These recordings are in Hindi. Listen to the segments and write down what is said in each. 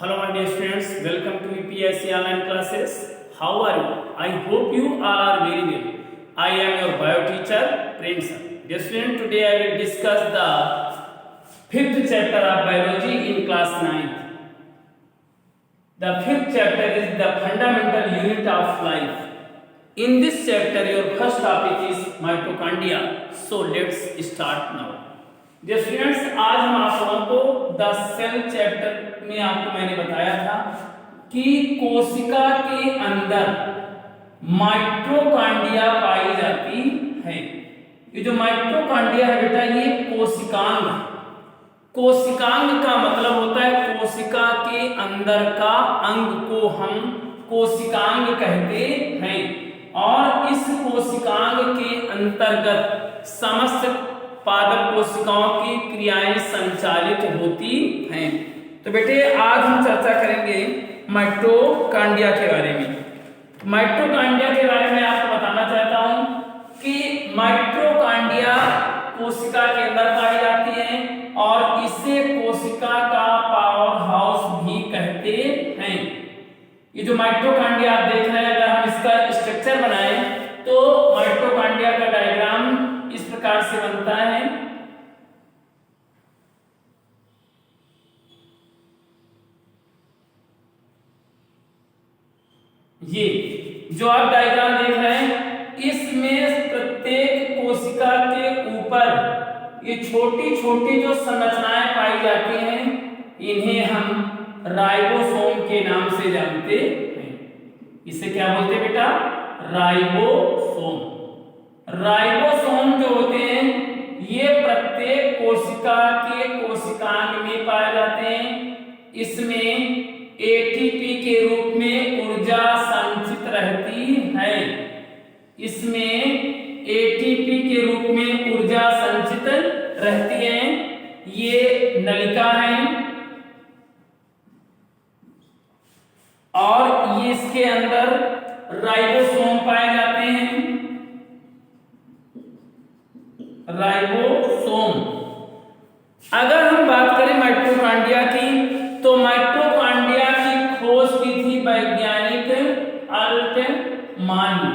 Hello my dear students, welcome to UPSC online classes. How are you? I hope you all are very well. I am your bio teacher Prem sir. Dear student, today I will discuss the 5th chapter of biology in class 9th. The 5th chapter is the fundamental unit of life. In this chapter your first topic is mitochondria. So let's start now. Dear students, आज हम आप लोगों को द सेल चैप्टर में आपको मैंने बताया था कि कोशिका के अंदर माइटोकॉन्ड्रिया पाई जाती है। ये जो माइटोकॉन्ड्रिया है बेटा, ये कोशिकांग। कोशिकांग का मतलब होता है कोशिका के अंदर का अंग को हम कोशिकांग कहते हैं, और इस कोशिकांग के अंतर्गत समस्त पादप कोशिकाओं की क्रियाएं संचालित होती हैं। तो बेटे आज हम चर्चा करेंगे माइटोकॉन्ड्रिया के बारे में। माइटोकॉन्ड्रिया के बारे में आपको बताना चाहता हूं कि माइटोकॉन्ड्रिया कोशिका के अंदर पाई जाती है और इसे कोशिका का पावर हाउस भी कहते हैं। ये जो माइटोकॉन्ड्रिया आप देख रहे हैं, अगर हम इसका स्ट्रक्चर बनाएं तो माइटोकॉन्ड्रिया का डायग्राम इस प्रकार से बनता है। ये जो आप डायग्राम देख रहे हैं, इसमें प्रत्येक कोशिका के ऊपर ये छोटी छोटी जो संरचनाएं पाई जाती हैं, इन्हें हम राइबोसोम के नाम से जानते हैं। इसे क्या बोलते हैं बेटा? राइबोसोम। राइबोसोम जो होते हैं ये प्रत्येक कोशिका के कोशिकांग में पाए जाते हैं। इसमें एटीपी के रूप में ऊर्जा संचित रहती है। इसमें एटीपी के रूप में ऊर्जा संचित रहती है। ये नलिका है और ये इसके अंदर राइबोसोम पाए जाते हैं। राइबोसोम। अगर हम बात करें माइटोकॉन्ड्रिया की, तो माइटोकॉन्ड्रिया की खोज की थी वैज्ञानिक अल्टमान ने।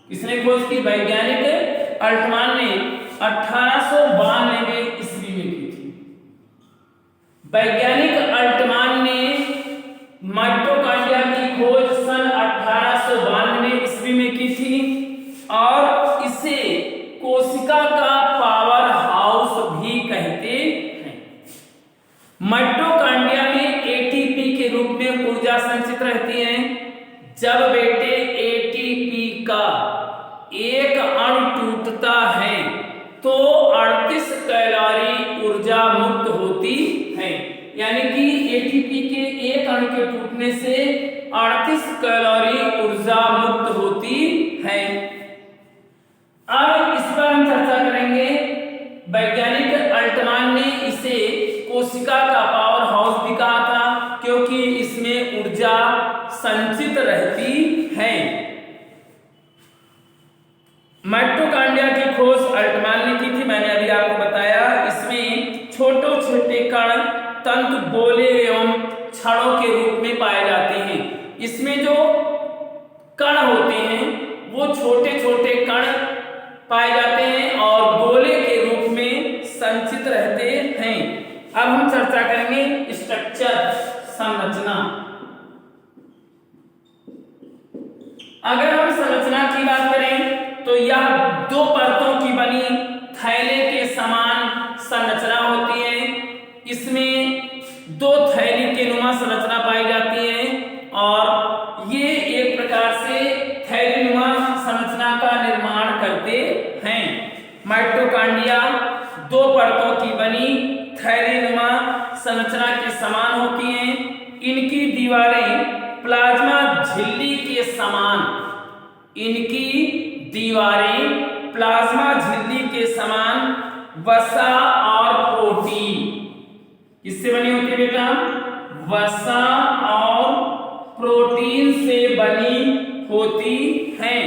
किसने खोज की? वैज्ञानिक अल्टमान ने 1892 ईस्वी में की थी। वैज्ञानिक अल्टमान ने माइटोकॉन्ड्रिया की खोज सन 1892 ईस्वी में की थी और इसे कोशिका का पावर हाउस भी कहते हैं। माइटोकॉन्ड्रिया में एटीपी के रूप में ऊर्जा संचित रहती है। जब बेटे एटीपी का एक अणु टूटता है तो 38 कैलोरी ऊर्जा मुक्त होती है। यानी कि एटीपी के एक अणु के टूटने से 38 कैलोरी ऊर्जा मुक्त होती है। अब इस पर हम चर्चा करेंगे। वैज्ञानिक अल्टमान ने इसे कोशिका का पावर हाउस भी कहा था, क्योंकि इसमें ऊर्जा संचित रहती है। माइटोकॉन्ड्रिया की खोज अल्टमान ने की थी, मैंने अभी आपको बताया। इसमें छोटे छोटे कण तंतु गोले एवं छड़ों के रूप में पाए जाते हैं। इसमें जो कण होते हैं वो छोटे छोटे कण पाए जाते हैं और गोले के रूप में संचित रहते हैं। अब हम चर्चा करेंगे स्ट्रक्चर, संरचना। अगर हम संरचना की बात करें तो यह 2 परतों की बनी थैले के समान संरचना होती है। इसमें 2 थैली के नुमा संरचना पाई जाती है और ये एक प्रकार से थैली नुमा संरचना का निर्माण करते हैं। माइटोकॉन्ड्रिया 2 परतों की बनी थैलीनुमा संरचना के समान होती हैं। इनकी दीवारें प्लाज्मा झिल्ली के समान, इनकी दीवारें प्लाज्मा झिल्ली के समान वसा और प्रोटीन, किससे बनी होती है बेटा? वसा और प्रोटीन से बनी होती हैं।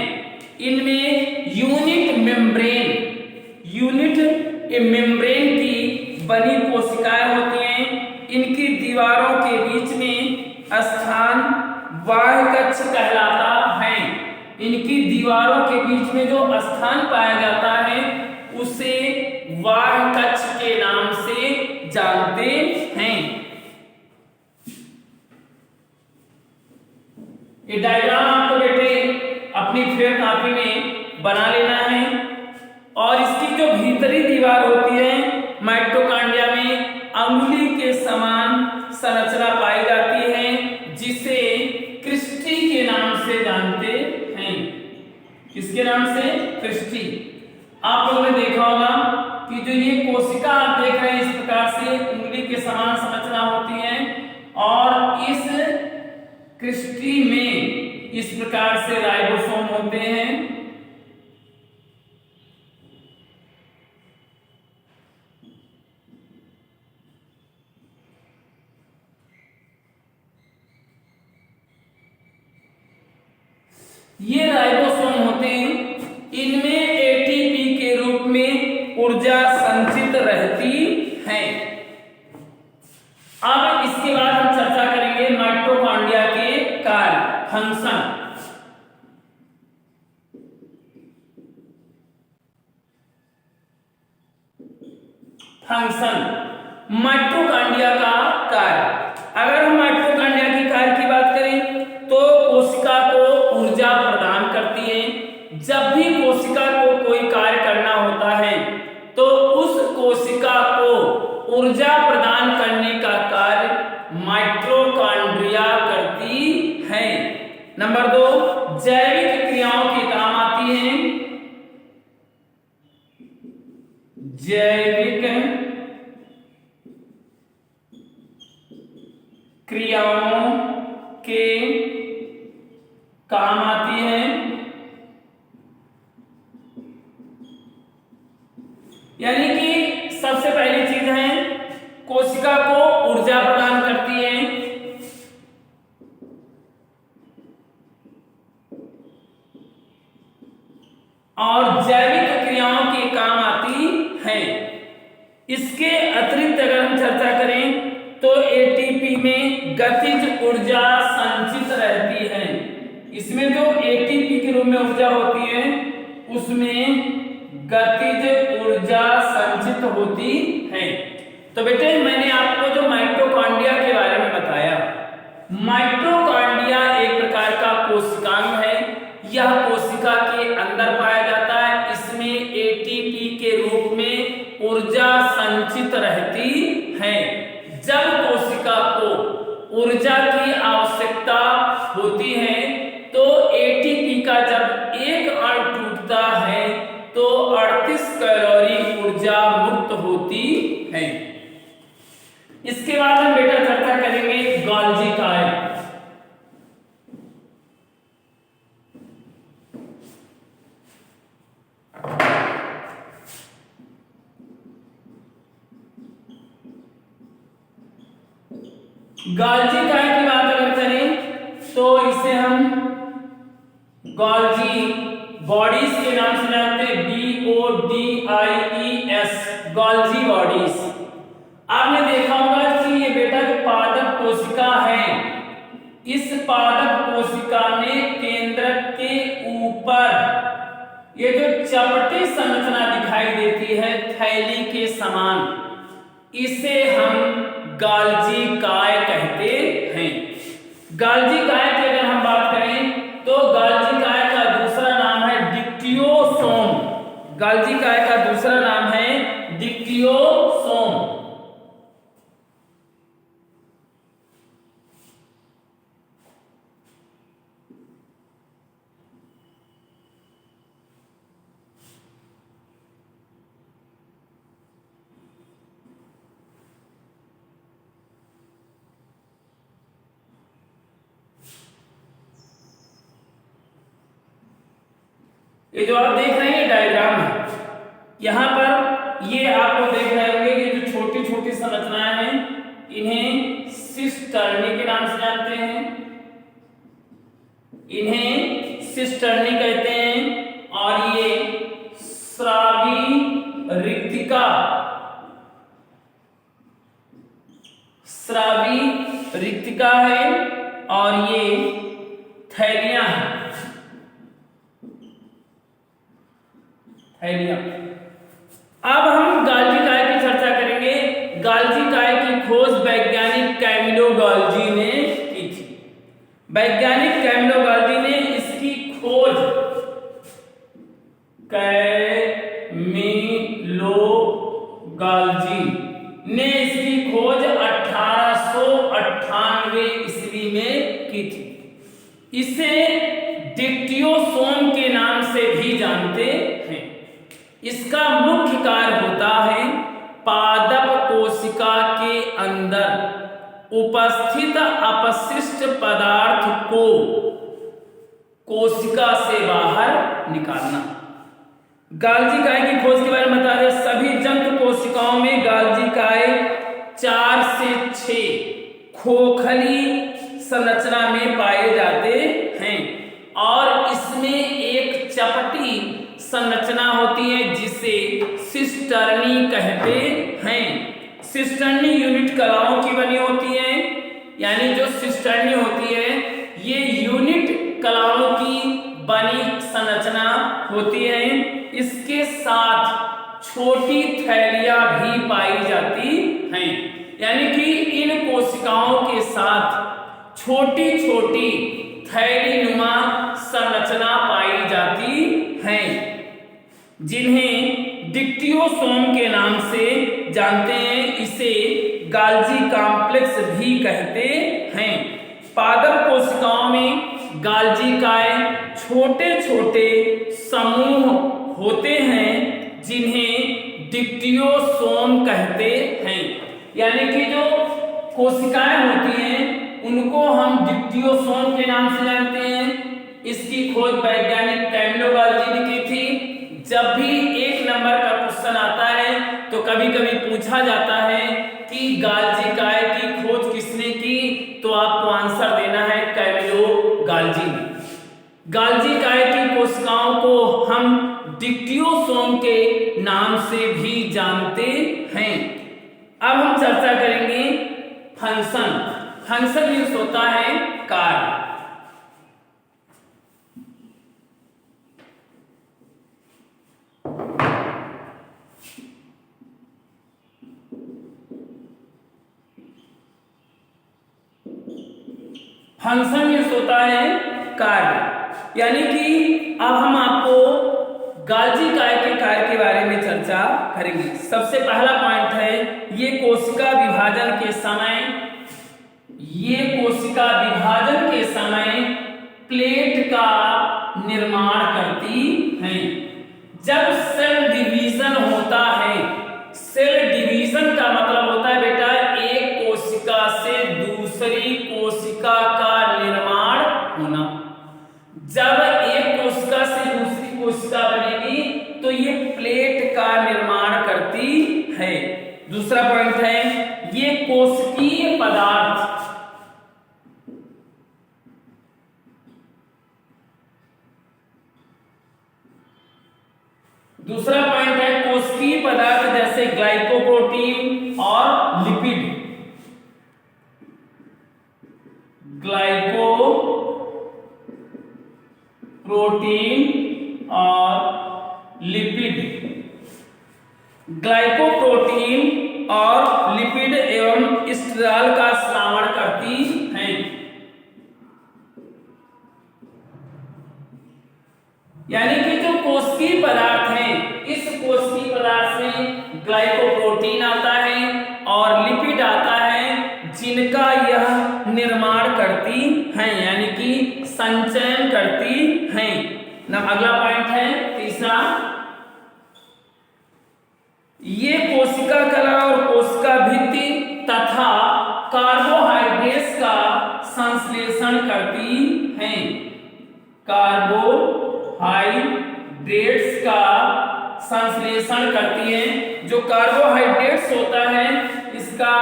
इनमें यूनिट मेम्ब्रेन की बनी कोशिकाएं होती हैं। इनकी दीवारों के बीच में स्थान बाह्य कक्ष कहलाता है। इनकी दीवारों के बीच में जो स्थान पाया जाता है उसे बाह्य कक्ष के नाम से जानते हैं। ये डायग्राम आपको बेटे अपनी फेयर कॉपी में बना लेना है। और इसकी जो भीतरी दीवार होती है माइटोकॉन्ड्रिया में अंगुली के समान संरचना पाई जाती है, जिसे क्रिस्टी के नाम से जानते हैं। किसके नाम से? क्रिस्टी। आप लोगों ने देखा होगा कि जो ये कोशिका आप देख रहे हैं इस प्रकार से उंगली के समान संरचना होती है, और इस क्रिस्टी में इस प्रकार से राइबोसोम होते हैं। ये राइबोसोम होते हैं, इनमें एटीपी के रूप में ऊर्जा संचित रहती है। अब इसके बाद हम चर्चा करेंगे माइटोकॉन्ड्रिया के कार्य, फंक्शन। माइटोकॉन्ड्रिया का कार्य, अगर हम माइटोकॉन्ड्रिया के कार्य की बात करें तो कोशिका को ऊर्जा प्रदान करती है। जब भी कोशिका को कोई कार्य करना होता है तो उस कोशिका को ऊर्जा प्रदान करने का कार्य माइटोकॉन्ड्रिया करती है। नंबर 2, जैविक क्रियाओं के काम आती है। जैविक क्रियाओं के काम आती है। यानी कि सबसे पहली चीज है कोशिका को ऊर्जा प्रदान करती है। और जैविक क्रियाओं के काम आती है। इसके अतिरिक्त अगर हम चर्चा करें तो एटीपी में गतिज ऊर्जा संचित रहती है। इसमें जो एटीपी के रूप में ऊर्जा होती है उसमें गतिज ऊर्जा संचित होती है। तो बेटे मैंने आपको जो माइटोकॉन्ड्रिया के बारे में बताया, माइटोकॉन्ड्रिया एक प्रकार का कोशिकांग है। यह कोशिका के अंदर पाया जाता है। इसमें एटीपी के रूप में ऊर्जा संचित रहती है। जब कोशिका को ऊर्जा की आवश्यकता होती है तो एटीपी का जब एक अणु टूटता है तो 38 कैलोरी ऊर्जा मुक्त होती है। इसके बाद हम बेटा चर्चा करेंगे गोल्जी कार्य। गोल्जी कार्य की बात अगर करें तो इसे हम गोल्जी बॉडीज के नाम से जानते हैं। BODIES, Golgi bodies. आपने देखा होगा कि ये बेटा जो पादप कोशिका है, इस पादप कोशिका में केंद्रक के ऊपर ये जो चपटी संरचना दिखाई देती है थैली के समान, इसे हम गोल्जी काय कहते हैं। गोल्जी काय की अगर हम बात करें तो गोल्जी काय का दूसरा नाम है डिक्टियोसोम। गोल्जी काय का दूसरा नाम है डिक्टियोसोम। ये जो आप देख रहे हैं डायग्राम है, यहां पर ये आप लोग देख रहे होंगे कि जो छोटी छोटी संरचनाएं हैं इन्हें सिस्टर्नी के नाम से जानते हैं। इन्हें सिस्टर्नी कहते हैं। और ये स्रावी रिक्तिका है। और ये थैलियां हैं, थैलियां। अब हम गाल्जी काय की चर्चा करेंगे। गाल्जी काय की खोज वैज्ञानिक कैमिलो गाल्जी ने की थी। वैज्ञानिक कैमिलो गाल्जी ने इसकी खोज, कैमिलो गाल्जी ने इसकी खोज 1898 ईस्वी में की थी। इसे डिक्टियोसोम के नाम से भी जानते हैं। इसका मुख्य कार्य होता है पादप कोशिका के अंदर उपस्थित अपशिष्ट पदार्थ को कोशिका से बाहर निकालना। गाल्जी काय की खोज के बारे में बता दें, सभी जंतु कोशिकाओं में गाल्जी काय 4 से 6 खोखली संरचना में पाए जाते हैं और इसमें एक चपटी संरचना होती है जिसे सिस्टर्नी कहते हैं। सिस्टर्नी यूनिट कलाओं की बनी होती है, यानी जो सिस्टर्नी होती है ये यूनिट कलाओं की बनी संरचना होती है। इसके साथ छोटी थैलियां भी पाई जाती हैं, यानी कि इन कोशिकाओं के साथ छोटी छोटी थैली नुमा संरचना पाई जाती हैं, जिन्हें डिक्टियोसोम के नाम से जानते हैं। इसे गाल्जी कॉम्प्लेक्स भी कहते हैं। पादप कोशिकाओं में गाल्जी काय छोटे छोटे समूह होते हैं जिन्हें डिक्टियोसोम कहते हैं, यानी कि जो कोशिकाएं होती हैं उनको हम डिक्टियोसोम के नाम से जानते हैं। इसकी खोज वैज्ञानिक कैमिलो गाल्जी ने की थी। जब भी 1 नंबर का क्वेश्चन आता है तो कभी कभी पूछा जाता है कि गाल्जी काय की खोज किसने की, तो आपको आंसर देना है कैमिलो गाल्जी ने। गाल्जी काय की कोशिकाओं को हम डिक्टियोसोम के नाम से भी जानते हैं। अब हम चर्चा करेंगे फंक्शन। फंक्शन मीन्स होता है कार्य। फंक्शन मीन्स होता है कार्य, यानी कि अब हम आपको गाल्जी काय के कार्य के बारे में चर्चा करेंगे। सबसे पहला पॉइंट है ये कोशिका विभाजन के समय प्लेट का निर्माण करती हैं। जब सेल डिवीजन होता है, सेल डिवीजन का मतलब होता है बेटा एक कोशिका से दूसरी कोशिका का निर्माण होना। जब एक कोशिका से दूसरी कोशिका बनेगी तो ये प्लेट का निर्माण करती है। दूसरा पॉइंट है ये कोशिकीय पदार्थ जैसे ग्लाइकोप्रोटीन और लिपिड। ग्लाइकोप्रोटीन और लिपिड एवं स्टेरॉल का स्रावण करती हैं। यानी कि जो कोशिकीय पदार्थ हैं, इस कोशिकीय पदार्थ से ग्लाइकोप्रोटीन आता है और लिपिड आता है, जिनका यह निर्माण करती हैं, यानी कि संचयन करती हैं। अगला पॉइंट है तीसरा, ये कोशिका कला और कोशिका भित्ति तथा कार्बोहाइड्रेट्स का संश्लेषण करती हैं। कार्बोहाइड्रेट्स का संश्लेषण करती हैं। जो कार्बोहाइड्रेट्स होता है इसका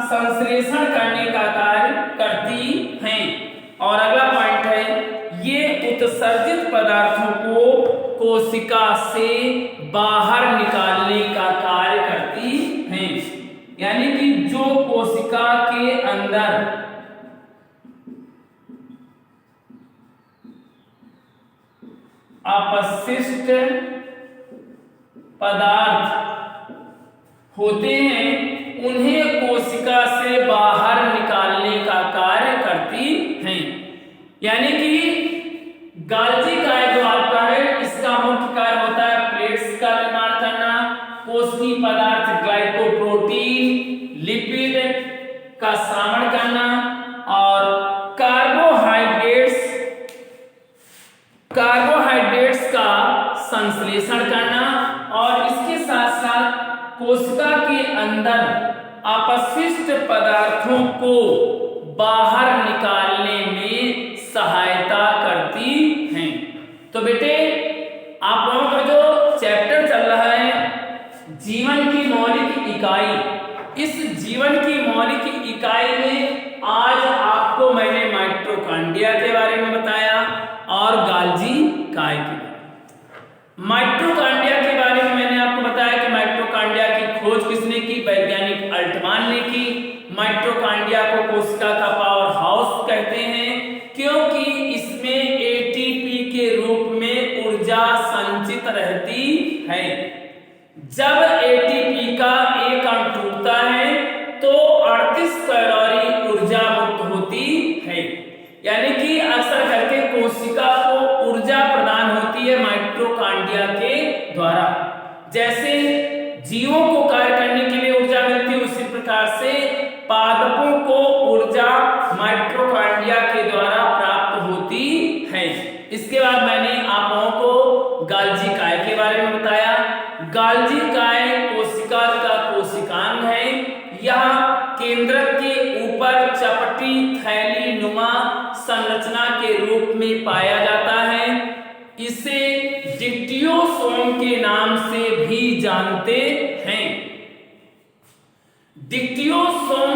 संश्लेषण करने का कार्य करती हैं। और अगला पॉइंट है ये उत्सर्जित पदार्थों को कोशिका से बाहर निकालने का कार्य करती हैं। यानी कि जो कोशिका के अंदर अपशिष्ट पदार्थ होते हैं उन्हें कोशिका से बाहर निकालने का कार्य करती हैं। यानी कि गाल्जी काय जो आपका है इसका मुख्य कार्य होता है प्लेट्स का निर्माण करना, कोशिकीय पदार्थ ग्लाइकोप्रोटीन लिपिड का श्रावण करना और कार्बोहाइड्रेट्स का संश्लेषण करना और इसके साथ साथ कोशिका के अंदर अपशिष्ट पदार्थों को बाहर निकालने में सहायता करती हैं। तो बेटे आप लोगों का जो चैप्टर चल रहा है जीवन की मौलिक इकाई, इस जीवन की मौलिक इकाई में आज आपको मैंने माइटोकॉन्ड्रिया के बारे में बताया और गाल्जी काय के बारे में। माइटोकॉन्ड्रिया के बारे में मैंने आपको बताया कि माइटोकॉन्ड्रिया की खोज किसने की, वैज्ञानिक अल्टमान ने की। माइटोकॉन्ड्रिया को कोशिका का पावर हाउस कहते हैं क्योंकि इसमें एटीपी के रूप में ऊर्जा संचित रहती है। जब एटीपी का एक अणु टूटता है तो 38 कैलोरी ऊर्जा मुक्त होती है। यानी कि अक्सर करके कोशिका को ऊर्जा प्रदान होती है माइटोकॉन्ड्रिया के द्वारा। जैसे जीवों को कार्य करने के लिए ऊर्जा मिलती है उसी प्रकार से पादपों को ऊर्जा माइटोकॉन्ड्रिया के द्वारा प्राप्त होती है। इसके बाद मैंने आप लोगों को गाल्जी काय के बारे में बताया। गाल्जी काय कोशिका का कोशिकांग है। यह केंद्रक के ऊपर चपटी थैली नुमा संरचना के रूप में पाया जाता है। इसे डिक्टियोसोम के नाम से भी जानते हैं। डिक्टियोसोम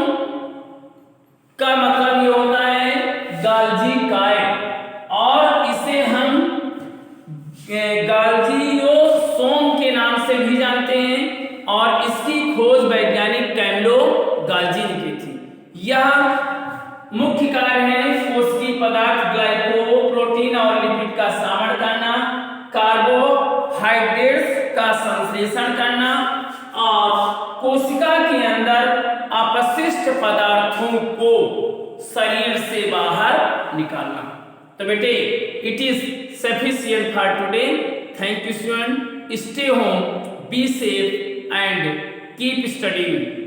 का मतलब ये होता है गाल्जी काय और इसे हम गाल्जियोसोम के नाम से भी जानते हैं और इसकी खोज वैज्ञानिक कैमलो गाल्जी ने की थी। यह मुख्य कार्य है कोशिकीय पदार्थ ग्लाइकोप्रोटीन और लिपिड का श्रावण करना, कार्बोहाइड्रेट्स का संश्लेषण करना और कोशिका के अंदर अपशिष्ट पदार्थों को शरीर से बाहर निकालना। तो बेटे it is sufficient for today. Thank you student, stay home, be safe and keep studying.